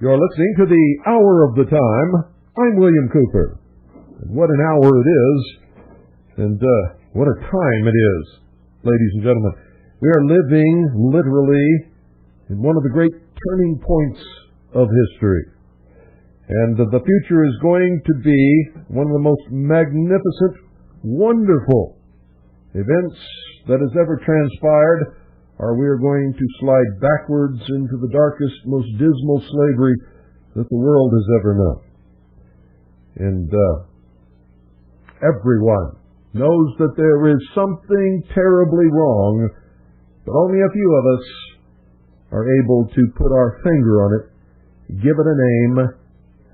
You're listening to the Hour of the Time. I'm William Cooper. And what an hour it is, and what a time it is, ladies and gentlemen. We are living, literally, in one of the great turning points of history. And the future is going to be one of the most magnificent, wonderful events that has ever transpired, or we are going to slide backwards into the darkest, most dismal slavery that the world has ever known. And everyone knows that there is something terribly wrong, but only a few of us are able to put our finger on it, give it a name,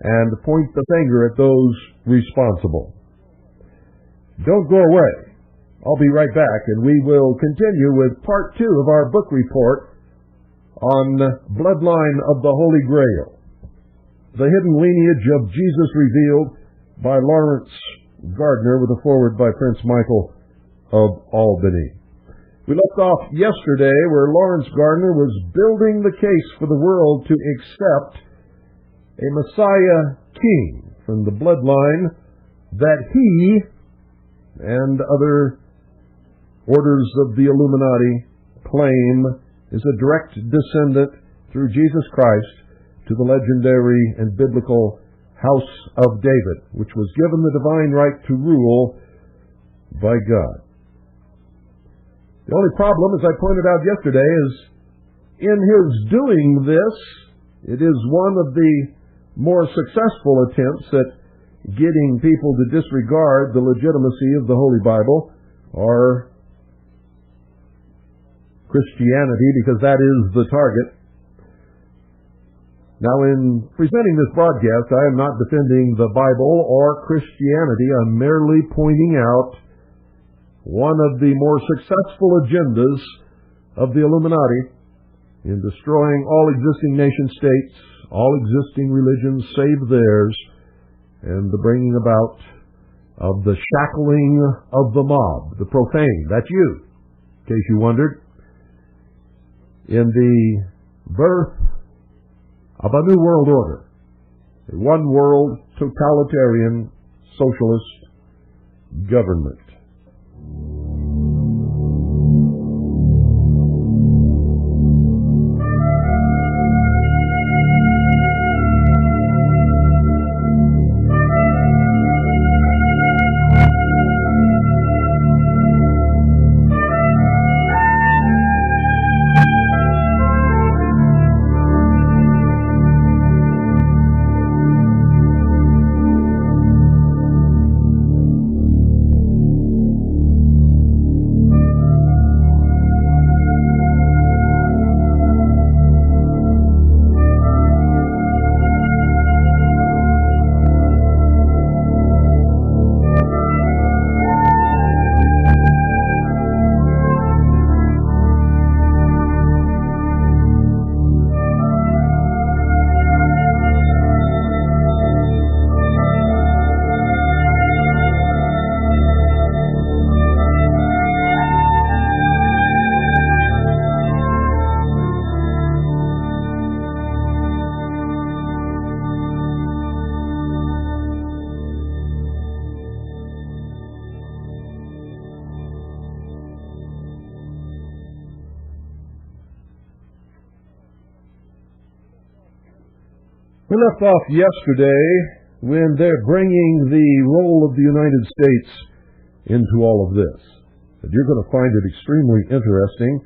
and point the finger at those responsible. Don't go away. I'll be right back, and we will continue with part 2 of our book report on Bloodline of the Holy Grail, the hidden lineage of Jesus revealed by Lawrence Gardner, with a foreword by Prince Michael of Albany. We left off yesterday where Lawrence Gardner was building the case for the world to accept a Messiah king from the bloodline that he and other orders of the Illuminati claim is a direct descendant through Jesus Christ to the legendary and biblical House of David, which was given the divine right to rule by God. The only problem, as I pointed out yesterday, is in his doing this, it is one of the more successful attempts at getting people to disregard the legitimacy of the Holy Bible or Christianity, because that is the target. Now, in presenting this broadcast, I am not defending the Bible or Christianity. I'm merely pointing out one of the more successful agendas of the Illuminati in destroying all existing nation-states, all existing religions save theirs, and the bringing about of the shackling of the mob, the profane. That's you, in case you wondered. In the birth of a new world order, a one-world totalitarian socialist government. We left off yesterday when they're bringing the role of the United States into all of this. But you're going to find it extremely interesting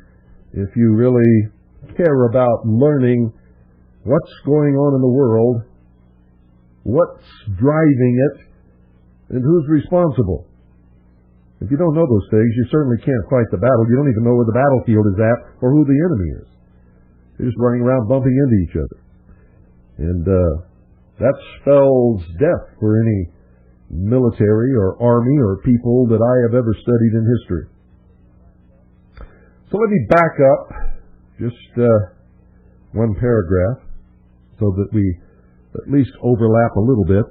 if you really care about learning what's going on in the world, what's driving it, and who's responsible. If you don't know those things, you certainly can't fight the battle. You don't even know where the battlefield is at or who the enemy is. You're just running around bumping into each other. And that spells death for any military or army or people that I have ever studied in history. So let me back up just one paragraph so that we at least overlap a little bit.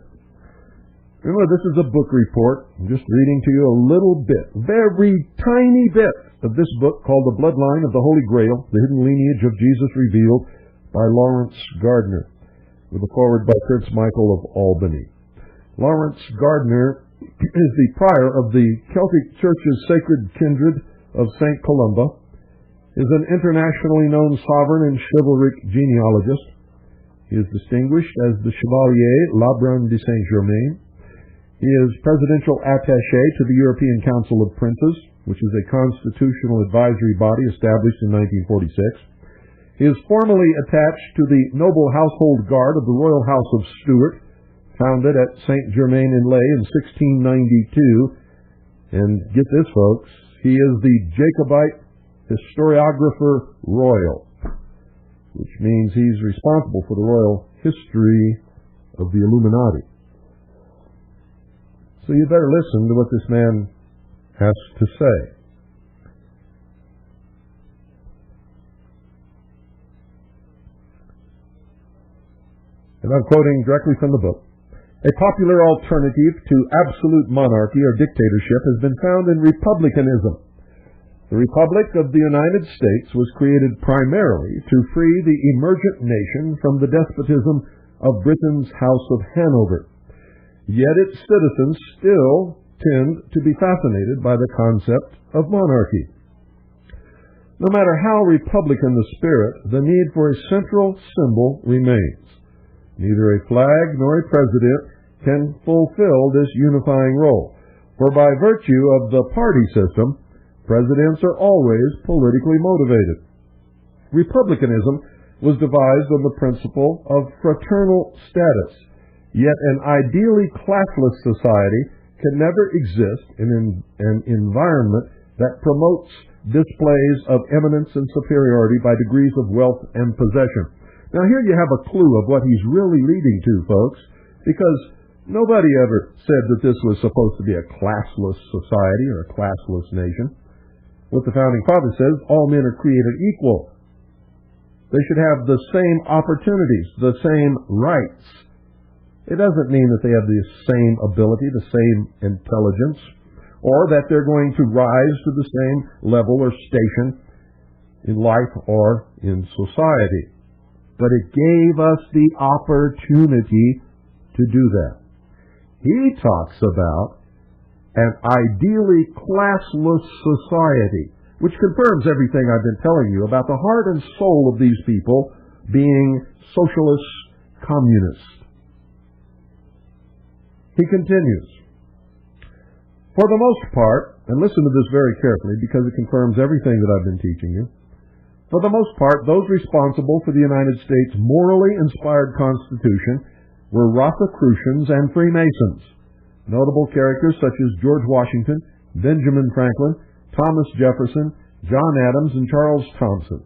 Remember, this is a book report. I'm just reading to you a little bit, very tiny bit of this book called The Bloodline of the Holy Grail, The Hidden Lineage of Jesus Revealed by Lawrence Gardner, with a foreword by Prince Michael of Albany. Lawrence Gardner is the prior of the Celtic Church's Sacred Kindred of St. Columba, is an internationally known sovereign and chivalric genealogist. He is distinguished as the Chevalier Lebrun de Saint-Germain. He is presidential attaché to the European Council of Princes, which is a constitutional advisory body established in 1946. He is formally attached to the noble household guard of the Royal House of Stuart, founded at Saint-Germain-en-Laye in 1692. And get this, folks, he is the Jacobite historiographer royal, which means he's responsible for the royal history of the Illuminati. So you better listen to what this man has to say. And I'm quoting directly from the book. A popular alternative to absolute monarchy or dictatorship has been found in republicanism. The Republic of the United States was created primarily to free the emergent nation from the despotism of Britain's House of Hanover. Yet its citizens still tend to be fascinated by the concept of monarchy. No matter how republican the spirit, the need for a central symbol remains. Neither a flag nor a president can fulfill this unifying role, for by virtue of the party system, presidents are always politically motivated. Republicanism was devised on the principle of fraternal status. Yet an ideally classless society can never exist in an environment that promotes displays of eminence and superiority by degrees of wealth and possession. Now here you have a clue of what he's really leading to, folks, because nobody ever said that this was supposed to be a classless society or a classless nation. What the Founding Father says, all men are created equal. They should have the same opportunities, the same rights. It doesn't mean that they have the same ability, the same intelligence, or that they're going to rise to the same level or station in life or in society. But it gave us the opportunity to do that. He talks about an ideally classless society, which confirms everything I've been telling you about the heart and soul of these people being socialist communists. He continues, for the most part, and listen to this very carefully because it confirms everything that I've been teaching you, for the most part, those responsible for the United States' morally inspired Constitution were Rosicrucians and Freemasons, notable characters such as George Washington, Benjamin Franklin, Thomas Jefferson, John Adams, and Charles Thompson.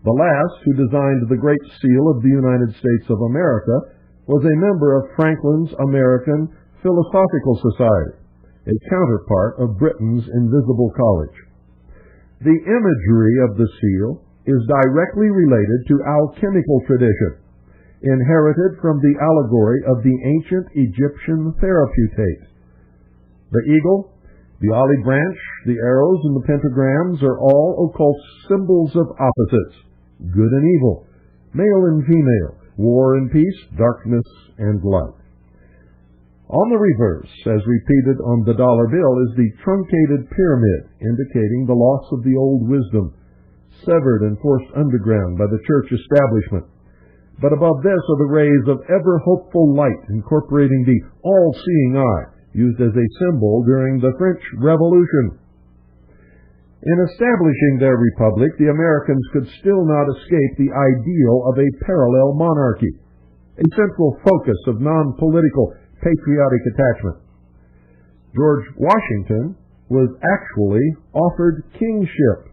The last, who designed the Great Seal of the United States of America, was a member of Franklin's American Philosophical Society, a counterpart of Britain's Invisible College. The imagery of the seal is directly related to alchemical tradition, inherited from the allegory of the ancient Egyptian therapeutate. The eagle, the olive branch, the arrows, and the pentagrams are all occult symbols of opposites, good and evil, male and female, war and peace, darkness and light. On the reverse, as repeated on the dollar bill, is the truncated pyramid, indicating the loss of the old wisdom, severed and forced underground by the church establishment. But above this are the rays of ever-hopeful light, incorporating the all-seeing eye, used as a symbol during the French Revolution. In establishing their republic, the Americans could still not escape the ideal of a parallel monarchy, a central focus of non-political patriotic attachment. George Washington was actually offered kingship,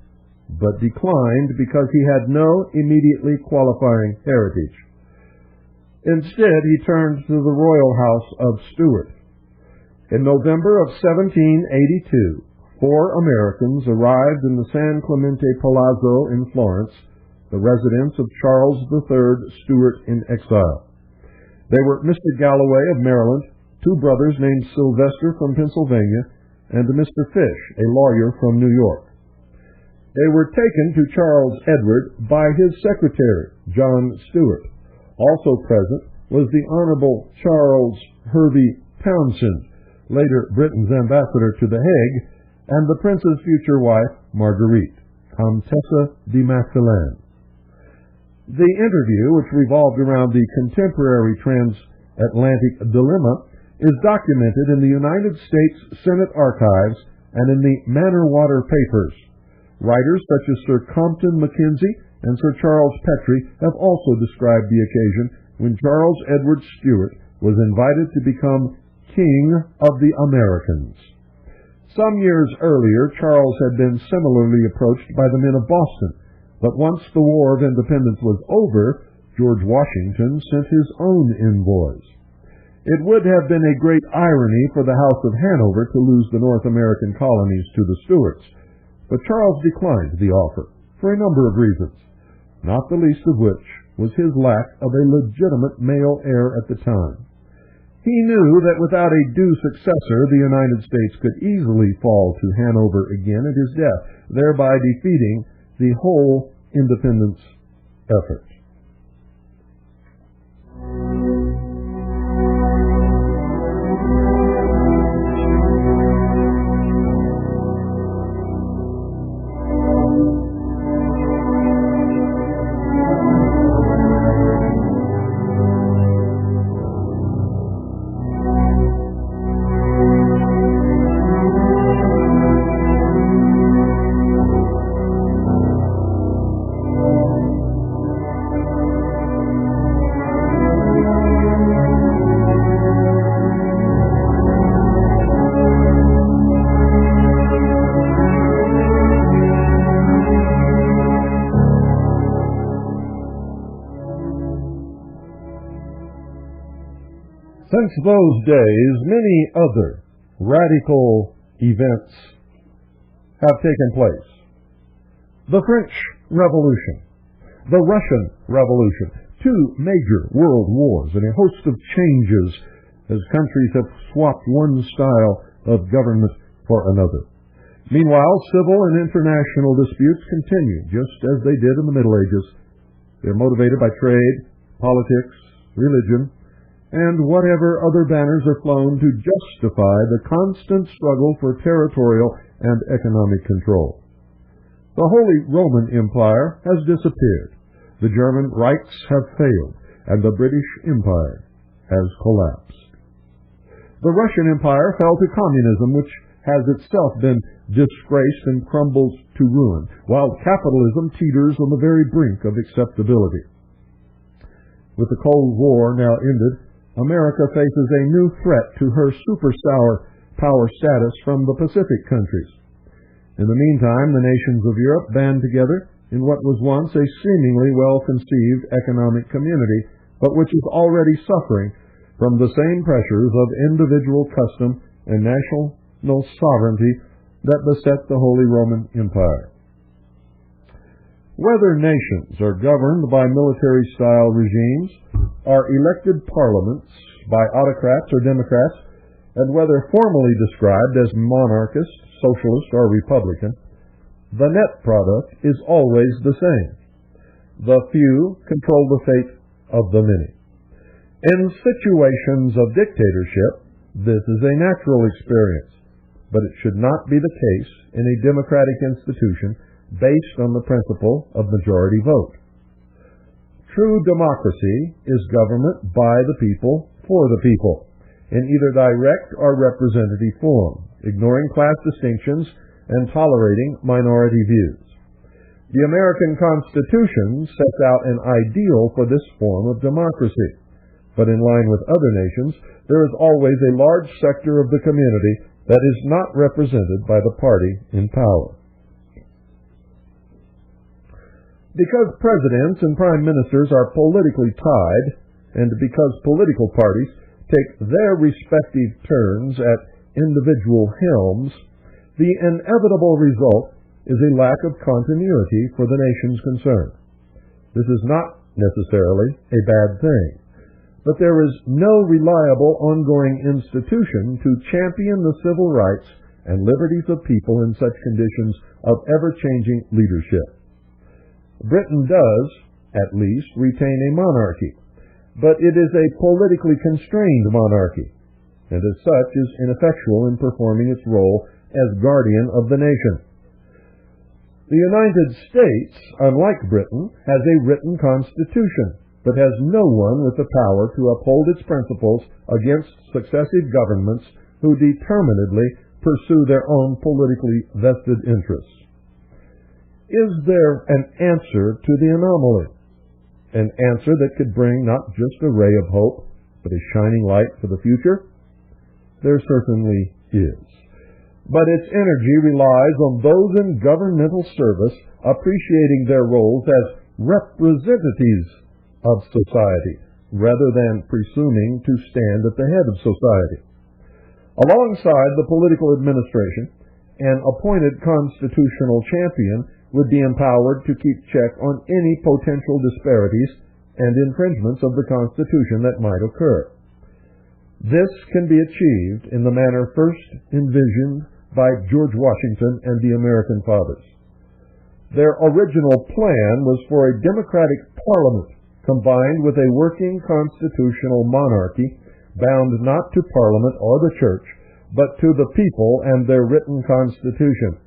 but declined because he had no immediately qualifying heritage. Instead, he turned to the royal house of Stuart. In November of 1782, 4 Americans arrived in the San Clemente Palazzo in Florence, the residence of Charles III Stuart in exile. They were Mr. Galloway of Maryland, 2 brothers named Sylvester from Pennsylvania, and Mr. Fish, a lawyer from New York. They were taken to Charles Edward by his secretary, John Stuart. Also present was the Honorable Charles Hervey Townsend, later Britain's ambassador to The Hague, and the prince's future wife, Marguerite, Comtesse de Massillon. The interview, which revolved around the contemporary transatlantic dilemma, is documented in the United States Senate archives and in the Manor-Water Papers. Writers such as Sir Compton Mackenzie and Sir Charles Petrie have also described the occasion when Charles Edward Stuart was invited to become King of the Americans. Some years earlier, Charles had been similarly approached by the men of Boston, but once the War of Independence was over, George Washington sent his own envoys. It would have been a great irony for the House of Hanover to lose the North American colonies to the Stuarts, but Charles declined the offer for a number of reasons, not the least of which was his lack of a legitimate male heir at the time. He knew that without a due successor, the United States could easily fall to Hanover again at his death, thereby defeating the whole independence effort. Since those days, many other radical events have taken place. The French Revolution, the Russian Revolution, 2 major world wars, and a host of changes as countries have swapped one style of government for another. Meanwhile, civil and international disputes continue, just as they did in the Middle Ages. They're motivated by trade, politics, religion, and whatever other banners are flown to justify the constant struggle for territorial and economic control. The Holy Roman Empire has disappeared, the German Reichs have failed, and the British Empire has collapsed. The Russian Empire fell to communism, which has itself been disgraced and crumbles to ruin, while capitalism teeters on the very brink of acceptability. With the Cold War now ended, America faces a new threat to her superpower status from the Pacific countries. In the meantime, the nations of Europe band together in what was once a seemingly well-conceived economic community, but which is already suffering from the same pressures of individual custom and national sovereignty that beset the Holy Roman Empire. Whether nations are governed by military-style regimes, are elected parliaments by autocrats or democrats, and whether formally described as monarchist, socialist, or republican, the net product is always the same. The few control the fate of the many. In situations of dictatorship, this is a natural experience, but it should not be the case in a democratic institution based on the principle of majority vote. True democracy is government by the people, for the people. in either direct or representative form, ignoring class distinctions and tolerating minority views. The American Constitution sets out an ideal for this form of democracy, but in line with other nations, there is always a large sector of the community that is not represented by the party in power. Because presidents and prime ministers are politically tied, and because political parties take their respective turns at individual helms, the inevitable result is a lack of continuity for the nations concerned. This is not necessarily a bad thing, but there is no reliable ongoing institution to champion the civil rights and liberties of people in such conditions of ever-changing leadership. Britain does, at least, retain a monarchy, but it is a politically constrained monarchy, and as such is ineffectual in performing its role as guardian of the nation. The United States, unlike Britain, has a written constitution, but has no one with the power to uphold its principles against successive governments who determinedly pursue their own politically vested interests. Is there an answer to the anomaly? An answer that could bring not just a ray of hope, but a shining light for the future? There certainly is. But its energy relies on those in governmental service appreciating their roles as representatives of society, rather than presuming to stand at the head of society. Alongside the political administration, an appointed constitutional champion would be empowered to keep check on any potential disparities and infringements of the Constitution that might occur. This can be achieved in the manner first envisioned by George Washington and the American fathers. Their original plan was for a democratic parliament combined with a working constitutional monarchy bound not to Parliament or the Church, but to the people and their written constitution.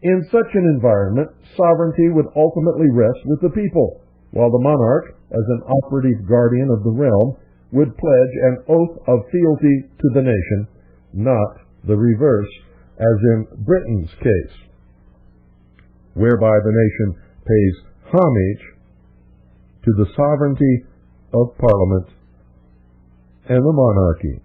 In such an environment, sovereignty would ultimately rest with the people, while the monarch, as an operative guardian of the realm, would pledge an oath of fealty to the nation, not the reverse, as in Britain's case, whereby the nation pays homage to the sovereignty of Parliament and the monarchy.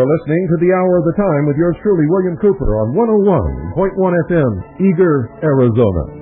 You're listening to the Hour of the Time with yours truly, William Cooper, on 101.1 FM, Eager, Arizona.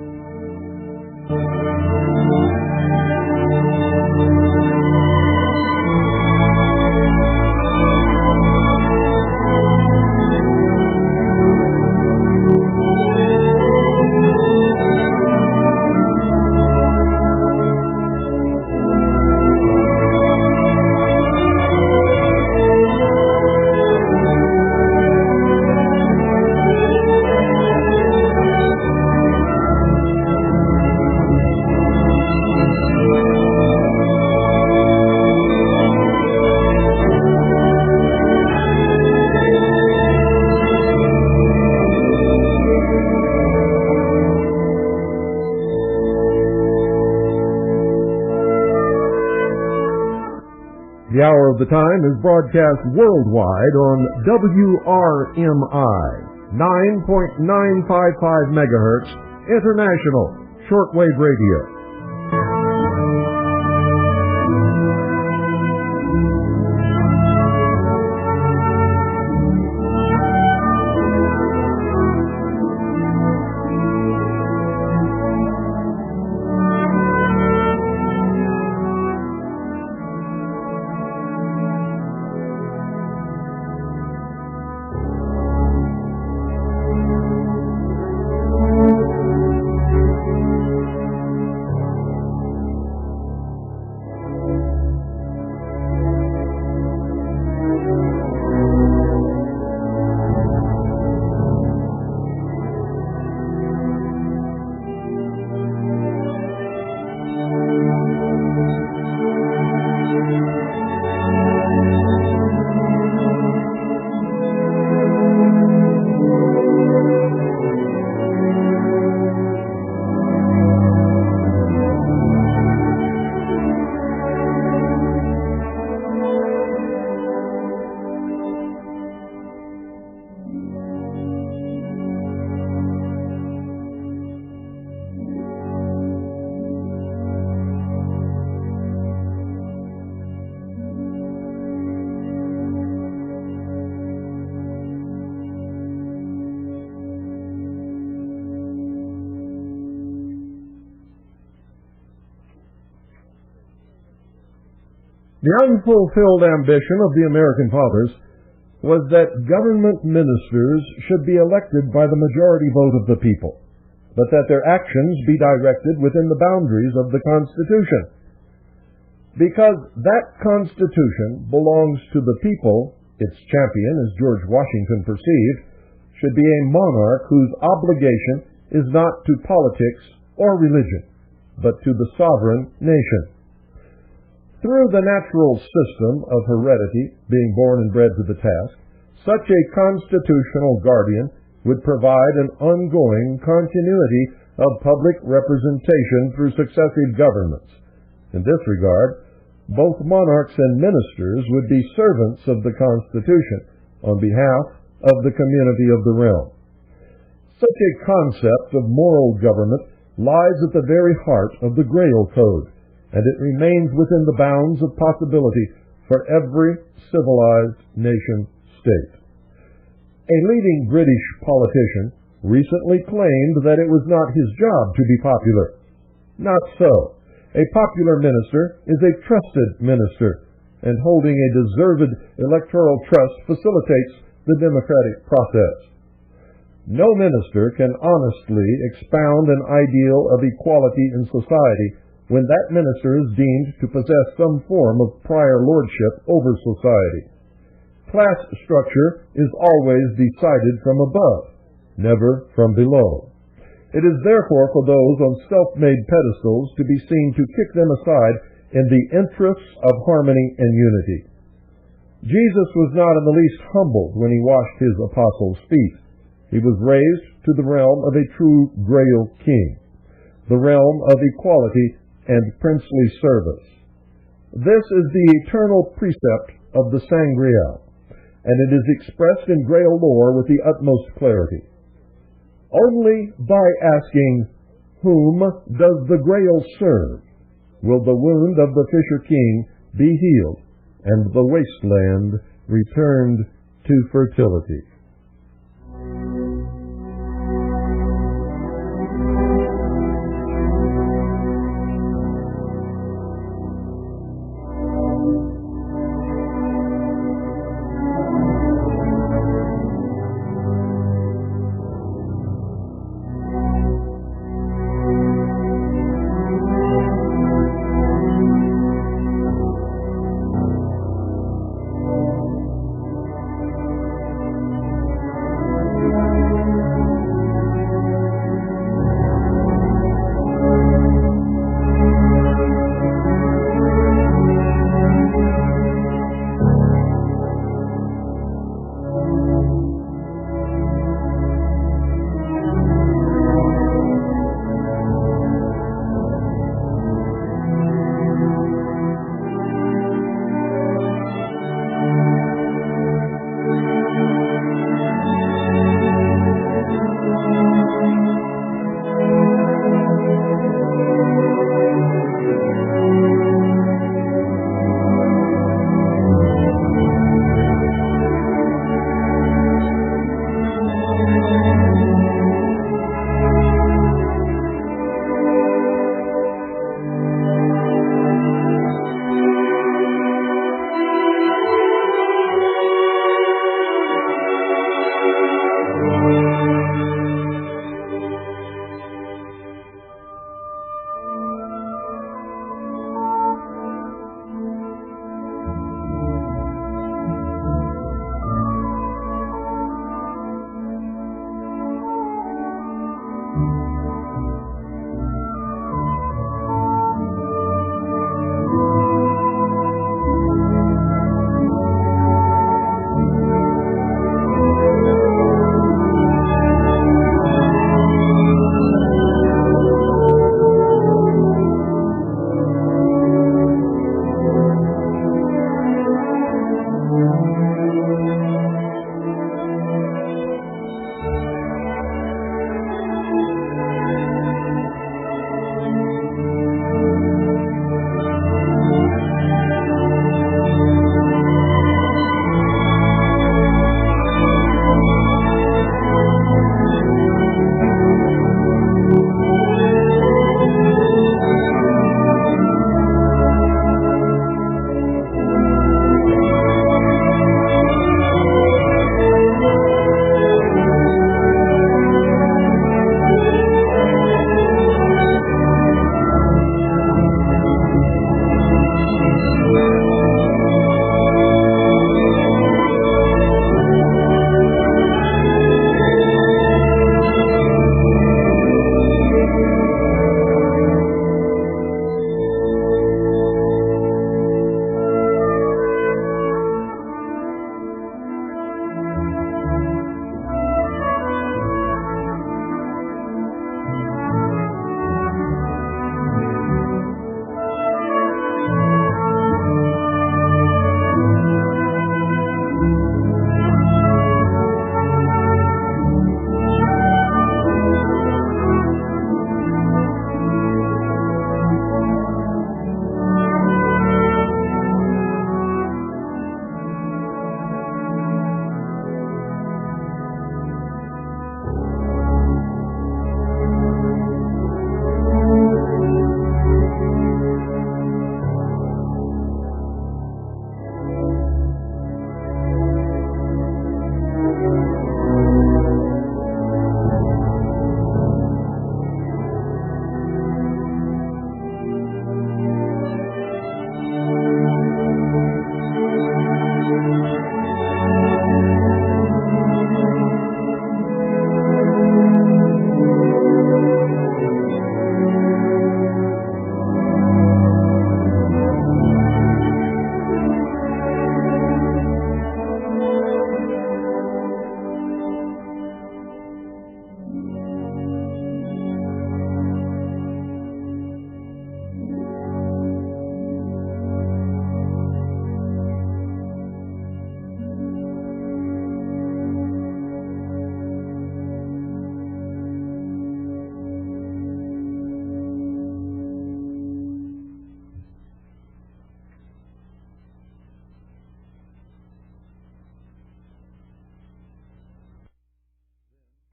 The Hour of the Time is broadcast worldwide on WRMI, 9.955 megahertz, international shortwave radio. The unfulfilled ambition of the American fathers was that government ministers should be elected by the majority vote of the people, but that their actions be directed within the boundaries of the Constitution. Because that Constitution belongs to the people, its champion, as George Washington perceived, should be a monarch whose obligation is not to politics or religion, but to the sovereign nation. Through the natural system of heredity, being born and bred to the task, such a constitutional guardian would provide an ongoing continuity of public representation through successive governments. In this regard, both monarchs and ministers would be servants of the Constitution on behalf of the community of the realm. Such a concept of moral government lies at the very heart of the Grail Code, and it remains within the bounds of possibility for every civilized nation-state. A leading British politician recently claimed that it was not his job to be popular. Not so. A popular minister is a trusted minister, and holding a deserved electoral trust facilitates the democratic process. No minister can honestly expound an ideal of equality in society when that minister is deemed to possess some form of prior lordship over society. Class structure is always decided from above, never from below. It is therefore for those on self-made pedestals to be seen to kick them aside in the interests of harmony and unity. Jesus was not in the least humbled when he washed his apostles' feet. He was raised to the realm of a true Grail King, the realm of equality and princely service. This is the eternal precept of the Sangreal, and it is expressed in Grail lore with the utmost clarity. Only by asking, "Whom does the Grail serve?" will the wound of the Fisher King be healed, and the wasteland returned to fertility.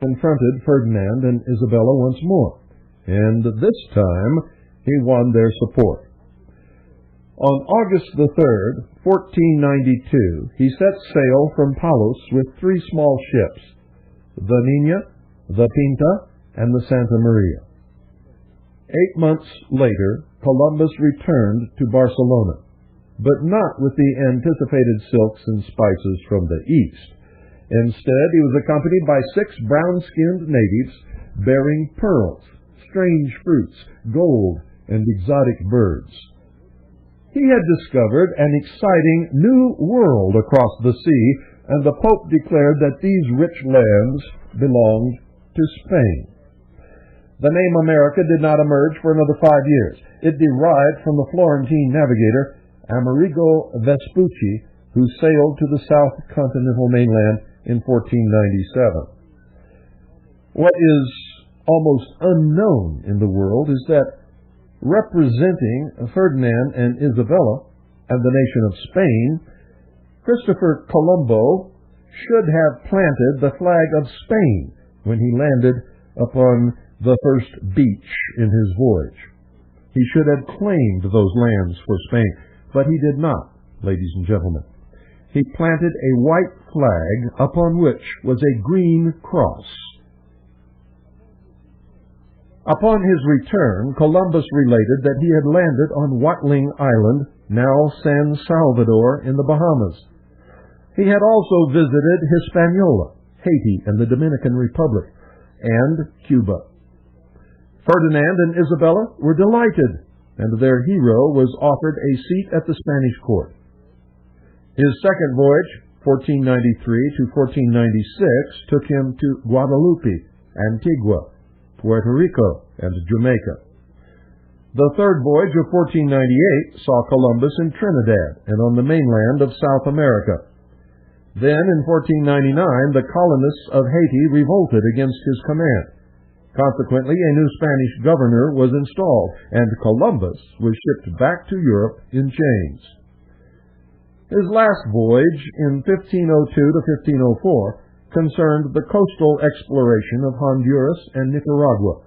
confronted Ferdinand and Isabella once more, and this time he won their support. On August the 3rd, 1492, he set sail from Palos with 3 small ships, the Niña, the Pinta, and the Santa Maria. 8 months later, Columbus returned to Barcelona, but not with the anticipated silks and spices from the east. Instead, he was accompanied by 6 brown-skinned natives bearing pearls, strange fruits, gold, and exotic birds. He had discovered an exciting new world across the sea, and the Pope declared that these rich lands belonged to Spain. The name America did not emerge for another 5 years. It derived from the Florentine navigator Amerigo Vespucci, who sailed to the south continental mainland in 1497. What is almost unknown in the world is that, representing Ferdinand and Isabella and the nation of Spain, Christopher Colombo should have planted the flag of Spain when he landed upon the first beach in his voyage. He should have claimed those lands for Spain, but he did not, ladies and gentlemen. He planted a white flag upon which was a green cross. Upon his return, Columbus related that he had landed on Watling Island, now San Salvador, in the Bahamas. He had also visited Hispaniola, Haiti, and the Dominican Republic, and Cuba. Ferdinand and Isabella were delighted, and their hero was offered a seat at the Spanish court. His second voyage, 1493 to 1496, took him to Guadalupe, Antigua, Puerto Rico, and Jamaica. The third voyage of 1498 saw Columbus in Trinidad and on the mainland of South America. Then, in 1499, the colonists of Haiti revolted against his command. Consequently, a new Spanish governor was installed, and Columbus was shipped back to Europe in chains. His last voyage, in 1502 to 1504, concerned the coastal exploration of Honduras and Nicaragua.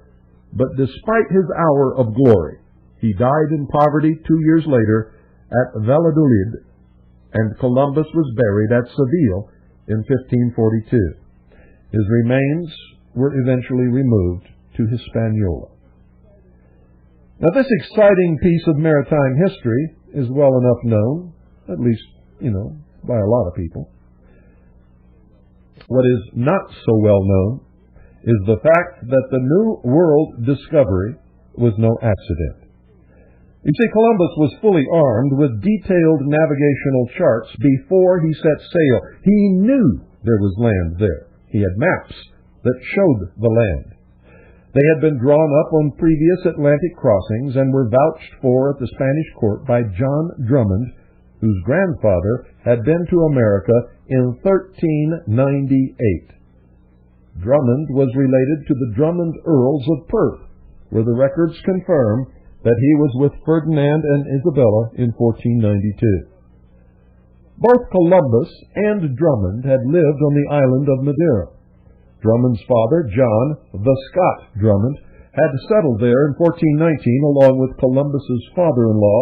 But despite his hour of glory, he died in poverty 2 years later at Valladolid, and Columbus was buried at Seville in 1542. His remains were eventually removed to Hispaniola. Now, this exciting piece of maritime history is well enough known, at least, by a lot of people. What is not so well known is the fact that the New World discovery was no accident. You see, Columbus was fully armed with detailed navigational charts before he set sail. He knew there was land there. He had maps that showed the land. They had been drawn up on previous Atlantic crossings and were vouched for at the Spanish court by John Drummond, whose grandfather had been to America in 1398. Drummond was related to the Drummond Earls of Perth, where the records confirm that he was with Ferdinand and Isabella in 1492. Both Columbus and Drummond had lived on the island of Madeira. Drummond's father, John the Scot Drummond, had settled there in 1419 along with Columbus's father-in-law,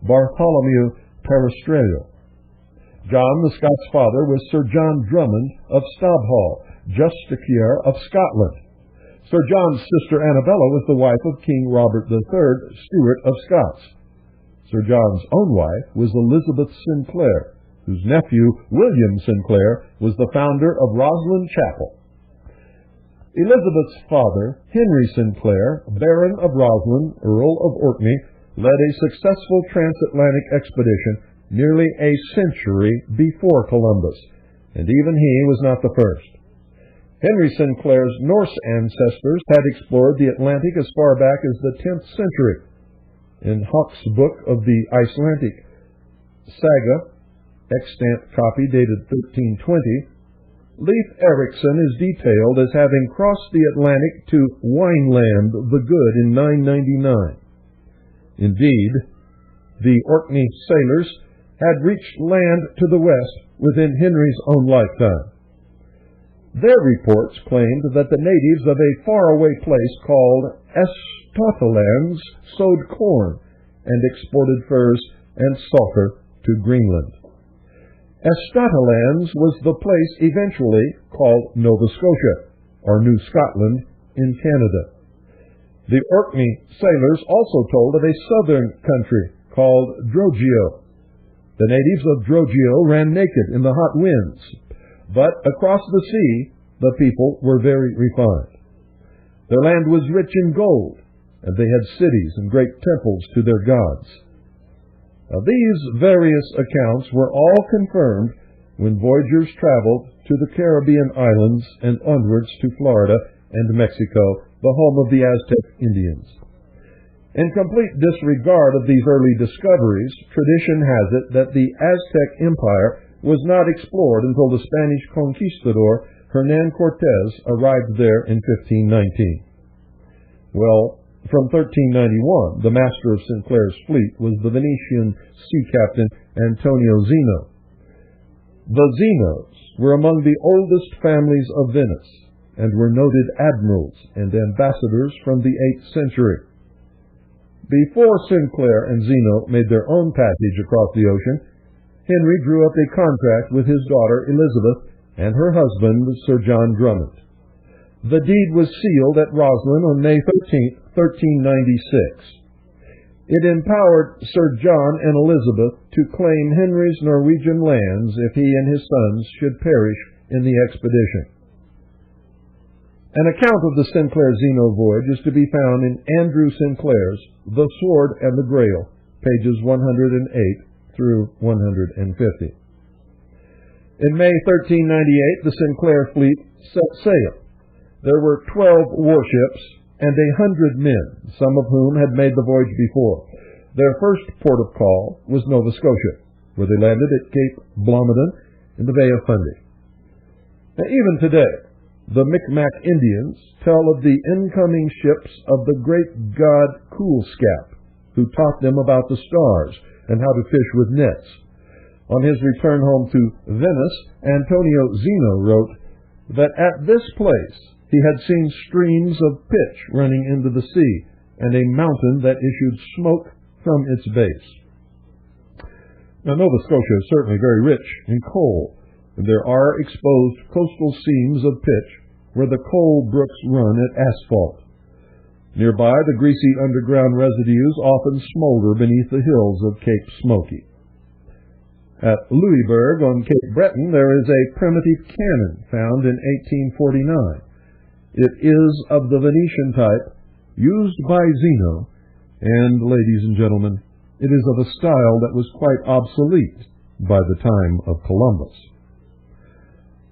Bartholomew Perestrello. John the Scot's father was Sir John Drummond of Stobhall, Justiciar of Scotland. Sir John's sister Annabella was the wife of King Robert III, Stewart of Scots. Sir John's own wife was Elizabeth Sinclair, whose nephew, William Sinclair, was the founder of Roslyn Chapel. Elizabeth's father, Henry Sinclair, Baron of Roslyn, Earl of Orkney, led a successful transatlantic expedition nearly a century before Columbus, and even he was not the first. Henry Sinclair's Norse ancestors had explored the Atlantic as far back as the 10th century. In Hawke's book of the Icelandic Saga, extant copy dated 1320, Leif Erikson is detailed as having crossed the Atlantic to Wineland the Good in 999. Indeed, the Orkney sailors had reached land to the west within Henry's own lifetime. Their reports claimed that the natives of a faraway place called Estotalands sowed corn and exported furs and sulfur to Greenland. Estotalands was the place eventually called Nova Scotia, or New Scotland, in Canada. The Orkney sailors also told of a southern country called Drogeo. The natives of Drogeo ran naked in the hot winds, but across the sea the people were very refined. Their land was rich in gold, and they had cities and great temples to their gods. Now, these various accounts were all confirmed when voyagers traveled to the Caribbean islands and onwards to Florida and Mexico, the home of the Aztec Indians. In complete disregard of these early discoveries, tradition has it that the Aztec Empire was not explored until the Spanish conquistador Hernán Cortés arrived there in 1519. Well, from 1391, the master of Sinclair's fleet was the Venetian sea captain Antonio Zeno. The Zenos were among the oldest families of Venice and were noted admirals and ambassadors from the 8th century. Before Sinclair and Zeno made their own passage across the ocean, Henry drew up a contract with his daughter Elizabeth and her husband, Sir John Drummond. The deed was sealed at Roslyn on May 13, 1396. It empowered Sir John and Elizabeth to claim Henry's Norwegian lands if he and his sons should perish in the expedition. An account of the Sinclair-Zeno voyage is to be found in Andrew Sinclair's The Sword and the Grail, pages 108 through 150. In May 1398, the Sinclair fleet set sail. There were 12 warships and 100 men, some of whom had made the voyage before. Their first port of call was Nova Scotia, where they landed at Cape Blomidon in the Bay of Fundy. Now, even today, the Micmac Indians tell of the incoming ships of the great god Coolscap, who taught them about the stars and how to fish with nets. On his return home to Venice, Antonio Zeno wrote that at this place he had seen streams of pitch running into the sea, and a mountain that issued smoke from its base. Now, Nova Scotia is certainly very rich in coal, and there are exposed coastal seams of pitch where the coal brooks run at asphalt. Nearby, the greasy underground residues often smolder beneath the hills of Cape Smoky. At Louisburg on Cape Breton, there is a primitive cannon found in 1849. It is of the Venetian type, used by Zeno, and, ladies and gentlemen, it is of a style that was quite obsolete by the time of Columbus.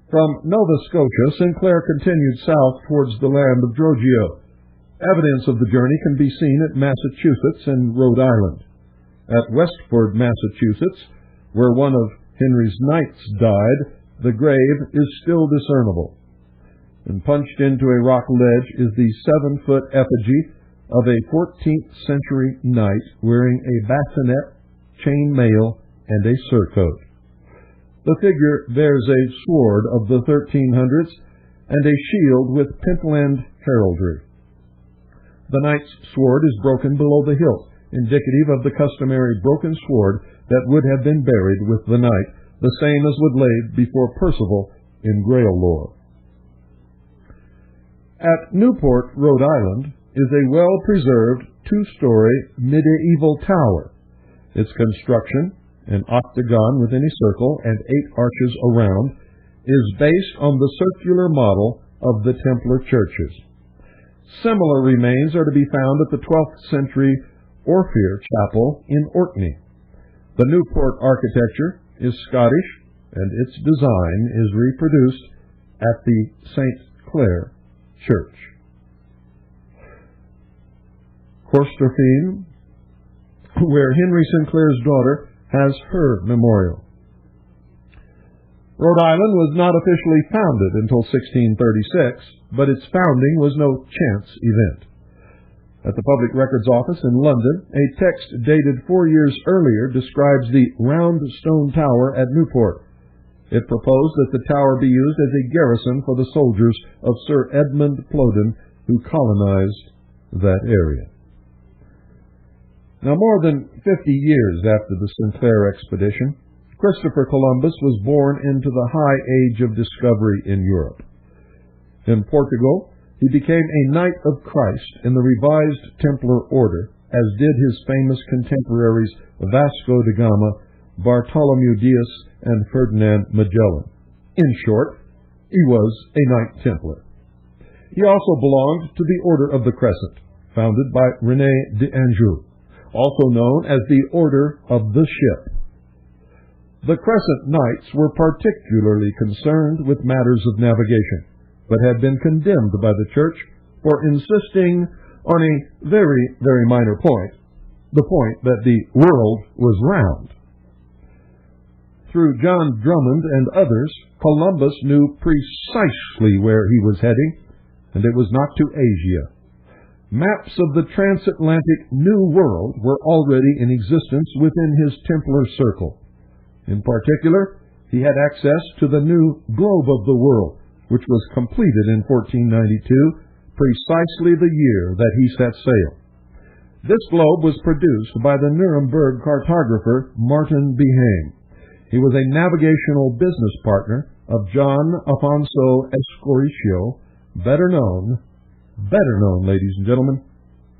From Nova Scotia, Sinclair continued south towards the land of Drogeo. Evidence of the journey can be seen at Massachusetts and Rhode Island. At Westford, Massachusetts, where one of Henry's knights died, the grave is still discernible. And punched into a rock ledge is the 7-foot effigy of a 14th century knight wearing a bassinet, chain mail, and a surcoat. The figure bears a sword of the 1300s and a shield with Pentland heraldry. The knight's sword is broken below the hilt, indicative of the customary broken sword that would have been buried with the knight, the same as would laid before Percival in Grail lore. At Newport, Rhode Island, is a well-preserved 2-story medieval tower. Its construction, an octagon within a circle and 8 arches around, is based on the circular model of the Templar churches. Similar remains are to be found at the 12th century Orpheus Chapel in Orkney. The Newport architecture is Scottish, and its design is reproduced at the St. Clair Church. Corstorphine, where Henry Sinclair's daughter has her memorial. Rhode Island was not officially founded until 1636, but its founding was no chance event. At the Public Records Office in London, a text dated 4 years earlier describes the round stone tower at Newport. It proposed that the tower be used as a garrison for the soldiers of Sir Edmund Plodden, who colonized that area. Now, more than 50 years after the Sinclair expedition, Christopher Columbus was born into the high age of discovery in Europe. In Portugal, he became a Knight of Christ in the revised Templar order, as did his famous contemporaries Vasco da Gama, Bartholomew Dias, and Ferdinand Magellan. In short, he was a Knight Templar. He also belonged to the Order of the Crescent, founded by René d'Anjou, also known as the Order of the Ship. The Crescent Knights were particularly concerned with matters of navigation, but had been condemned by the Church for insisting on a very, very minor point, the point that the world was round. Through John Drummond and others, Columbus knew precisely where he was heading, and it was not to Asia. Maps of the transatlantic New World were already in existence within his Templar circle. In particular, he had access to the new globe of the world, which was completed in 1492, precisely the year that he set sail. This globe was produced by the Nuremberg cartographer Martin Behaim. He was a navigational business partner of John Afonso Escoricio, better known, ladies and gentlemen,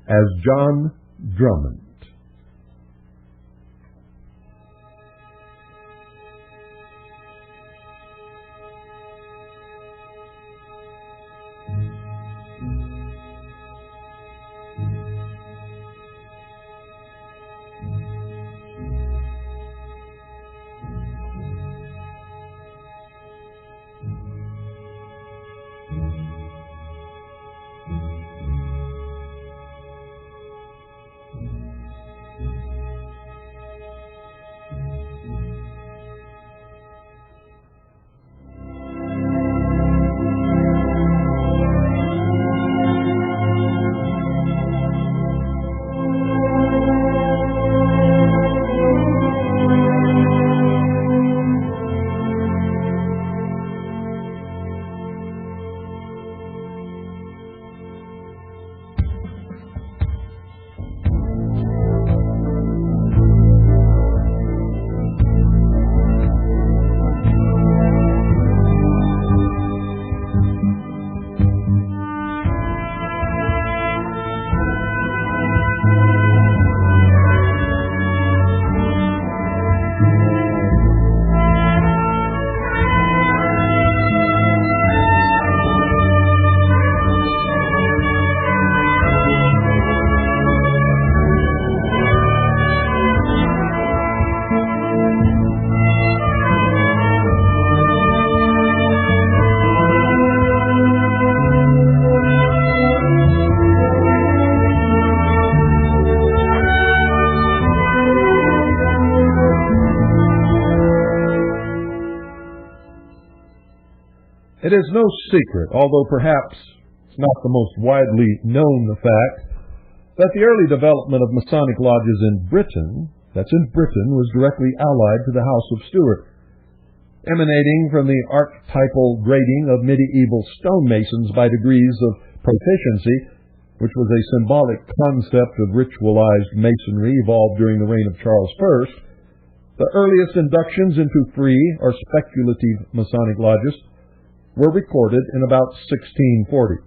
as John Drummond. It is no secret, although perhaps it's not the most widely known fact, that the early development of Masonic lodges in Britain, was directly allied to the House of Stuart, emanating from the archetypal grading of medieval stonemasons by degrees of proficiency, which was a symbolic concept of ritualized masonry evolved during the reign of Charles I. The earliest inductions into free or speculative Masonic lodges were recorded in about 1640.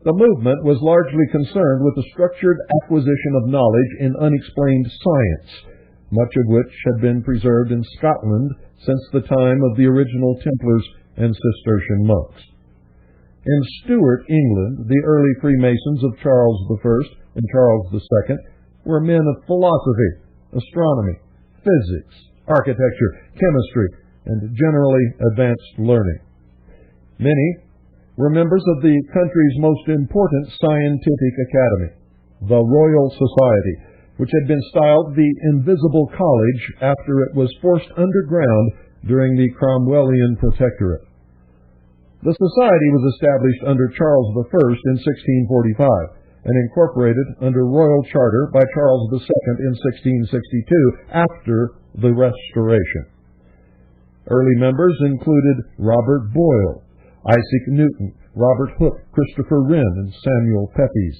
The movement was largely concerned with the structured acquisition of knowledge in unexplained science, much of which had been preserved in Scotland since the time of the original Templars and Cistercian monks. In Stuart, England, the early Freemasons of Charles I and Charles II were men of philosophy, astronomy, physics, architecture, chemistry, and generally advanced learning. Many were members of the country's most important scientific academy, the Royal Society, which had been styled the Invisible College after it was forced underground during the Cromwellian Protectorate. The society was established under Charles I in 1645 and incorporated under Royal Charter by Charles II in 1662 after the Restoration. Early members included Robert Boyle, Isaac Newton, Robert Hooke, Christopher Wren, and Samuel Pepys.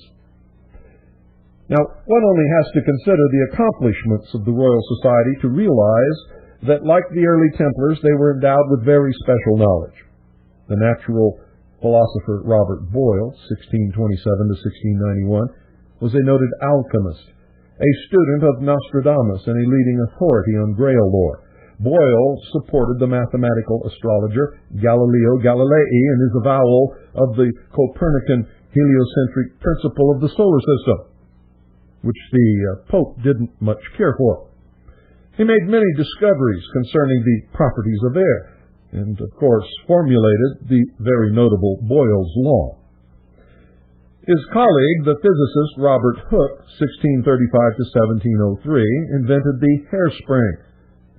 Now, one only has to consider the accomplishments of the Royal Society to realize that, like the early Templars, they were endowed with very special knowledge. The natural philosopher Robert Boyle, 1627 to 1691, was a noted alchemist, a student of Nostradamus, and a leading authority on Grail lore. Boyle supported the mathematical astrologer Galileo Galilei in his avowal of the Copernican heliocentric principle of the solar system, which the Pope didn't much care for. He made many discoveries concerning the properties of air, and, of course, formulated the very notable Boyle's Law. His colleague, the physicist Robert Hooke, 1635 to 1703, invented the hairspring,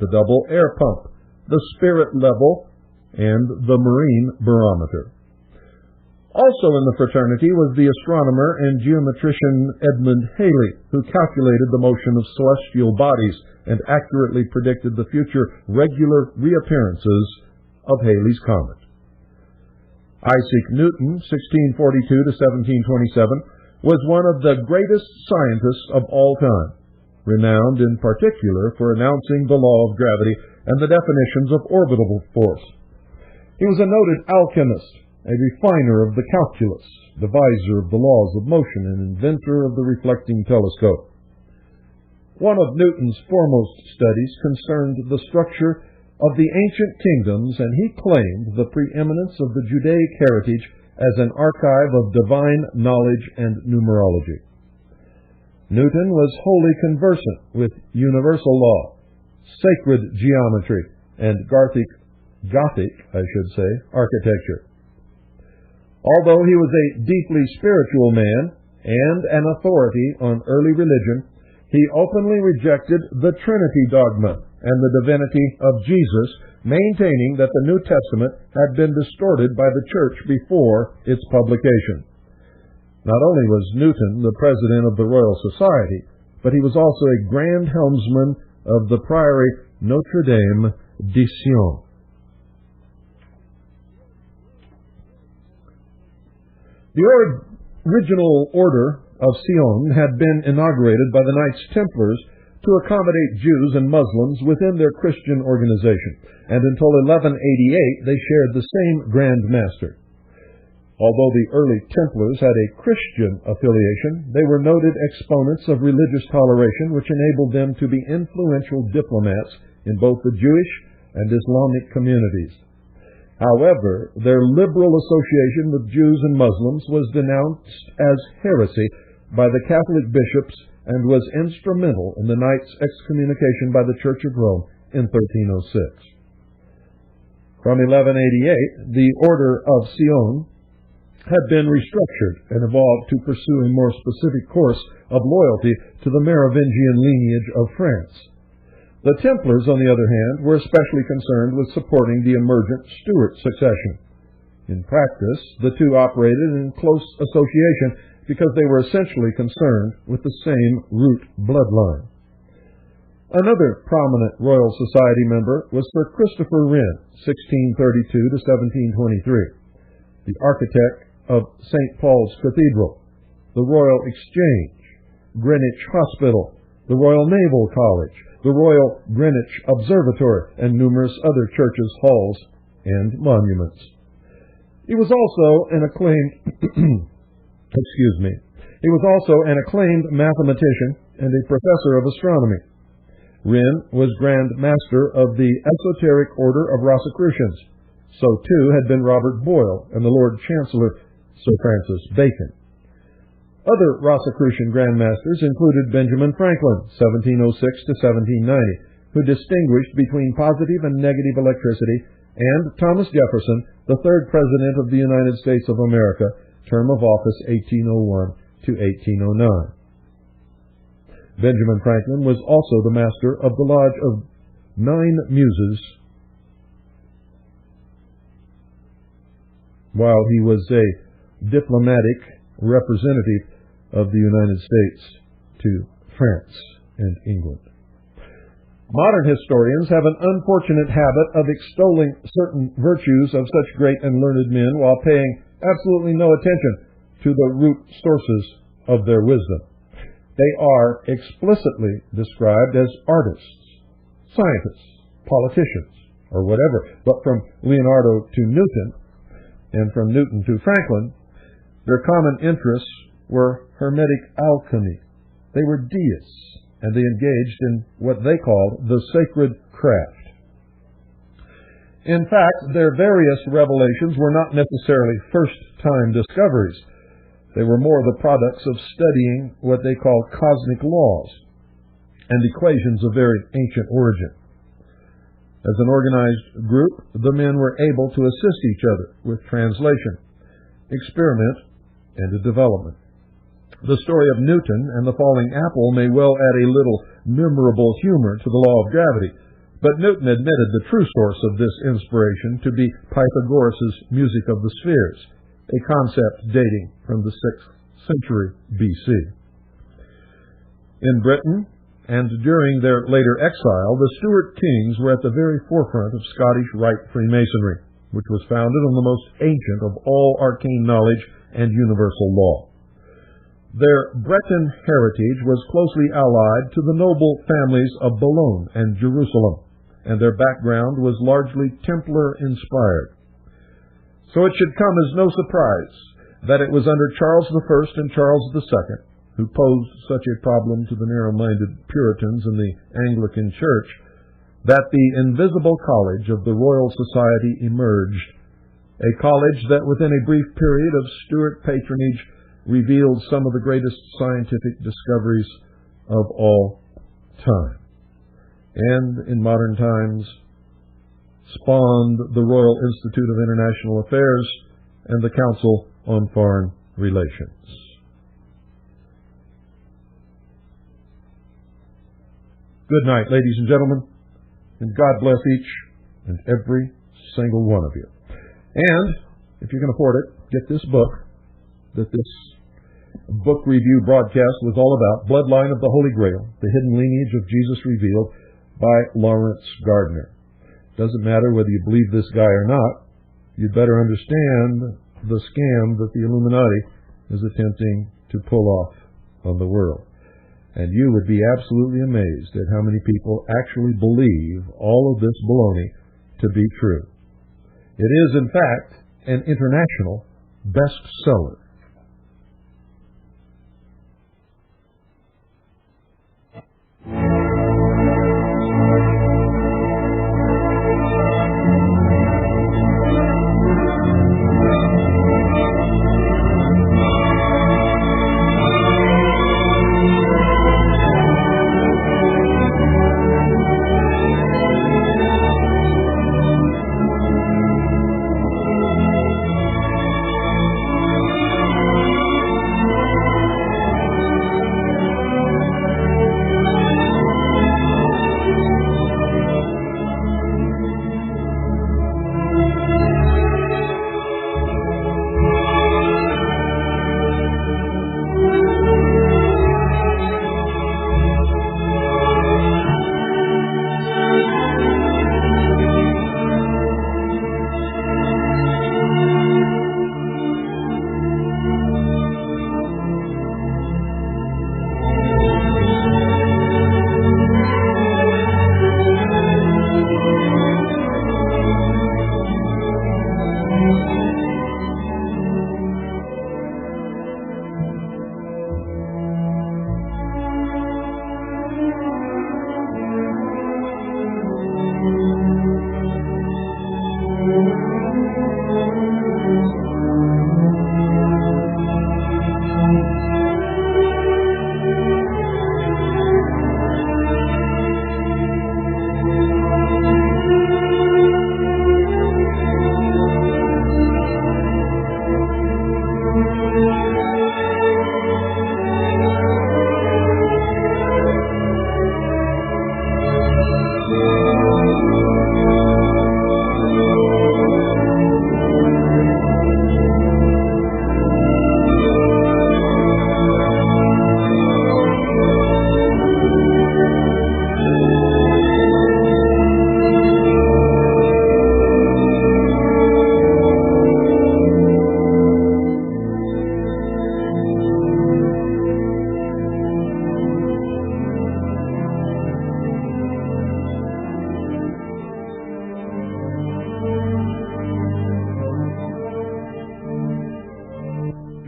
the double air pump, the spirit level, and the marine barometer. Also in the fraternity was the astronomer and geometrician Edmund Halley, who calculated the motion of celestial bodies and accurately predicted the future regular reappearances of Halley's Comet. Isaac Newton, 1642 to 1727, was one of the greatest scientists of all time, renowned in particular for announcing the law of gravity and the definitions of orbital force. He was a noted alchemist, a refiner of the calculus, deviser of the laws of motion, and inventor of the reflecting telescope. One of Newton's foremost studies concerned the structure of the ancient kingdoms, and he claimed the preeminence of the Judaic heritage as an archive of divine knowledge and numerology. Newton was wholly conversant with universal law, sacred geometry, and Gothic architecture. Although he was a deeply spiritual man and an authority on early religion, he openly rejected the Trinity dogma and the divinity of Jesus, maintaining that the New Testament had been distorted by the Church before its publication. Not only was Newton the president of the Royal Society, but he was also a grand helmsman of the Priory Notre Dame de Sion. The original Order of Sion had been inaugurated by the Knights Templars to accommodate Jews and Muslims within their Christian organization, and until 1188 they shared the same Grand Master. Although the early Templars had a Christian affiliation, they were noted exponents of religious toleration, which enabled them to be influential diplomats in both the Jewish and Islamic communities. However, their liberal association with Jews and Muslims was denounced as heresy by the Catholic bishops and was instrumental in the Knights' excommunication by the Church of Rome in 1306. From 1188, the Order of Sion had been restructured and evolved to pursue a more specific course of loyalty to the Merovingian lineage of France. The Templars, on the other hand, were especially concerned with supporting the emergent Stuart succession. In practice, the two operated in close association because they were essentially concerned with the same root bloodline. Another prominent Royal Society member was Sir Christopher Wren, 1632 to 1723, the architect of St. Paul's Cathedral, the Royal Exchange, Greenwich Hospital, the Royal Naval College, the Royal Greenwich Observatory, and numerous other churches, halls, and monuments. He was also an acclaimed He was also an acclaimed mathematician and a professor of astronomy. Wren was Grand Master of the Esoteric Order of Rosicrucians. So too had been Robert Boyle and the Lord Chancellor Sir Francis Bacon. Other Rosicrucian Grand Masters included Benjamin Franklin, 1706 to 1790, who distinguished between positive and negative electricity, and Thomas Jefferson, the third President of the United States of America, term of office 1801 to 1809. Benjamin Franklin was also the master of the Lodge of 9 Muses, while he was a diplomatic representative of the United States to France and England. Modern historians have an unfortunate habit of extolling certain virtues of such great and learned men while paying absolutely no attention to the root sources of their wisdom. They are explicitly described as artists, scientists, politicians, or whatever. But from Leonardo to Newton, and from Newton to Franklin, their common interests were hermetic alchemy. They were deists, and they engaged in what they called the sacred craft. In fact, their various revelations were not necessarily first-time discoveries. They were more the products of studying what they called cosmic laws and equations of very ancient origin. As an organized group, the men were able to assist each other with translation, experiment, and development. The story of Newton and the falling apple may well add a little memorable humor to the law of gravity, but Newton admitted the true source of this inspiration to be Pythagoras' music of the spheres, a concept dating from the 6th century B.C. In Britain, and during their later exile, the Stuart kings were at the very forefront of Scottish Rite Freemasonry, which was founded on the most ancient of all arcane knowledge and universal law. Their Breton heritage was closely allied to the noble families of Boulogne and Jerusalem, and their background was largely Templar-inspired. So it should come as no surprise that it was under Charles I and Charles II, who posed such a problem to the narrow-minded Puritans in the Anglican Church, that the invisible college of the Royal Society emerged, a college that within a brief period of Stuart patronage revealed some of the greatest scientific discoveries of all time, and in modern times spawned the Royal Institute of International Affairs and the Council on Foreign Relations. Good night, ladies and gentlemen, and God bless each and every single one of you. And, if you can afford it, get this book that this book review broadcast was all about, Bloodline of the Holy Grail, The Hidden Lineage of Jesus Revealed, by Lawrence Gardner. Doesn't matter whether you believe this guy or not, you'd better understand the scam that the Illuminati is attempting to pull off on the world. And you would be absolutely amazed at how many people actually believe all of this baloney to be true. It is, in fact, an international bestseller.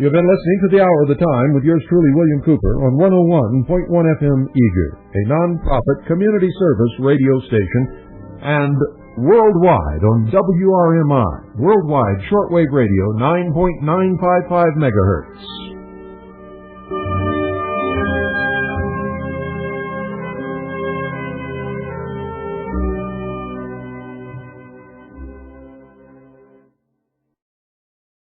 You've been listening to The Hour of the Time with yours truly, William Cooper, on 101.1 FM Eager, a non-profit community service radio station, and worldwide on WRMI, worldwide shortwave radio, 9.955 megahertz.